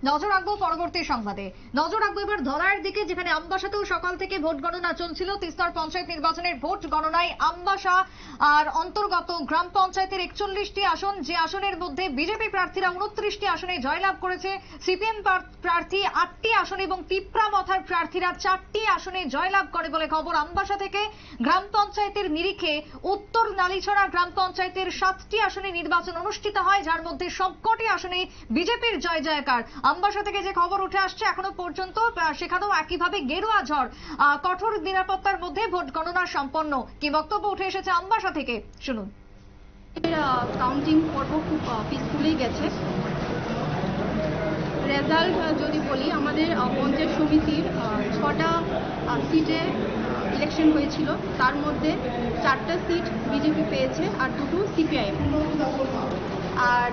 নজর রাখবো পরবর্তী সংবাদে। নজর রাখবো এবার ধলাইয়ের দিকে, যেখানে আমবাসাতেও সকাল থেকে ভোট গণনা চলছিল। তিস্তার পঞ্চায়েত নির্বাচনের ভোট গণনায় আমবাসা আর অন্তর্গত গ্রাম পঞ্চায়েতের 41টি আসন, যে আসনের মধ্যে বিজেপি প্রার্থীরা 29টি আসনে জয়লাভ করেছে। সিপিএম প্রার্থী 8টি আসন এবং পিপরামথার প্রার্থীরা 4টি আসনে জয়লাভ করে বলে খবর আমবাসা থেকে। গ্রাম পঞ্চায়েতের নিরিখে উত্তর নালিছড়া গ্রাম পঞ্চায়েতের 7টি আসনে নির্বাচন অনুষ্ঠিত হয়, যার মধ্যে সবকটি আসনে বিজেপির জয় জয়কার। আমবাসা থেকে যে খবর উঠে আসছে এখনো পর্যন্ত সেখানেও একইভাবে গেরুয়া ঝড়, কঠোর নিরাপত্তার মধ্যে ভোট গণনা সম্পন্ন। কি বক্তব্য উঠে এসেছে আমবাসা থেকে, শুনুন। কাউন্টিং পর্ব খুব পিসফুলি গেছে। রেজাল্ট যদি বলি, আমাদের পঞ্চায়েত সমিতির 6টা সিটে ইলেকশন হয়েছিল, তার মধ্যে 4টা সিট বিজেপি পেয়েছে আর 2টো সিপিআইএম। আর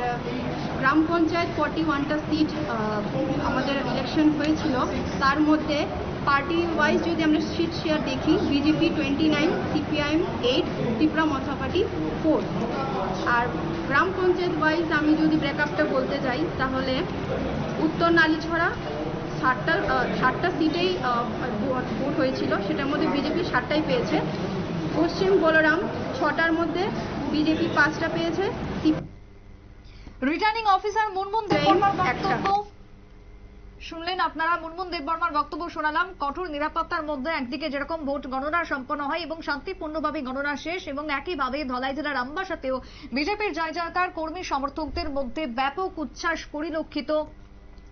গ্রাম পঞ্চায়েত 41টা সিট আমাদের ইলেকশন হয়েছিল, তার মধ্যে পার্টি ওয়াইজ যদি আমরা সিট শেয়ার দেখি, বিজেপি 29, সিপিআইএম 8, পিপরামথা পার্টি 4। আর গ্রাম পঞ্চায়েত ওয়াইজ আমি যদি ব্রেকআপটা বলতে যাই, তাহলে উত্তর নালিছড়া 7টা সিটেই ভোট হয়েছিল, সেটার মধ্যে বিজেপি 7টাই পেয়েছে। পশ্চিম বলরাম 6টার মধ্যে বিজেপি 5টা পেয়েছে। রিটার্নিং অফিসার মুনমুন দেববর্মার বক্তব্য শুনলেন আপনারা। মুনমুন দেববর্মার বক্তব্য শোনালাম। কঠোর নিরাপত্তার মধ্যে একদিকে যেরকম ভোট গণনা সম্পন্ন হয় এবং শান্তিপূর্ণভাবে গণনা শেষ, এবং একইভাবে ধলাই জেলার আমবাসাতেও বিজেপির জয় জয়কার, কর্মী সমর্থকদের মধ্যে ব্যাপক উচ্ছ্বাস পরিলক্ষিত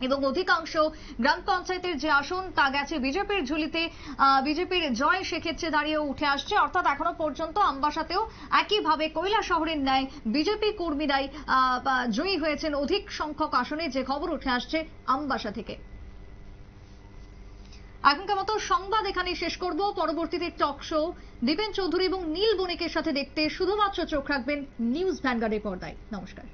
এবং অধিকাংশ গ্রাম পঞ্চায়েতের যে আসন তা গেছে বিজেপির ঝুলিতে। বিজেপির জয় সেক্ষেত্রে দাঁড়িয়ে উঠে আসছে, অর্থাৎ এখনো পর্যন্ত আমবাসাতেও একইভাবে কৈলাসহরের ন্যায় বিজেপি কর্মীরাই জয়ী হয়েছেন অধিক সংখ্যক আসনে, যে খবর উঠে আসছে আমবাসা থেকে। এখনকার মতো সংবাদ এখানে শেষ করব। পরবর্তীতে টক শো দীপেন চৌধুরী এবং নীল বণিকের সাথে দেখতে শুধুমাত্র চোখ রাখবেন নিউজ ভ্যানগার্ডের পর্দায়। নমস্কার।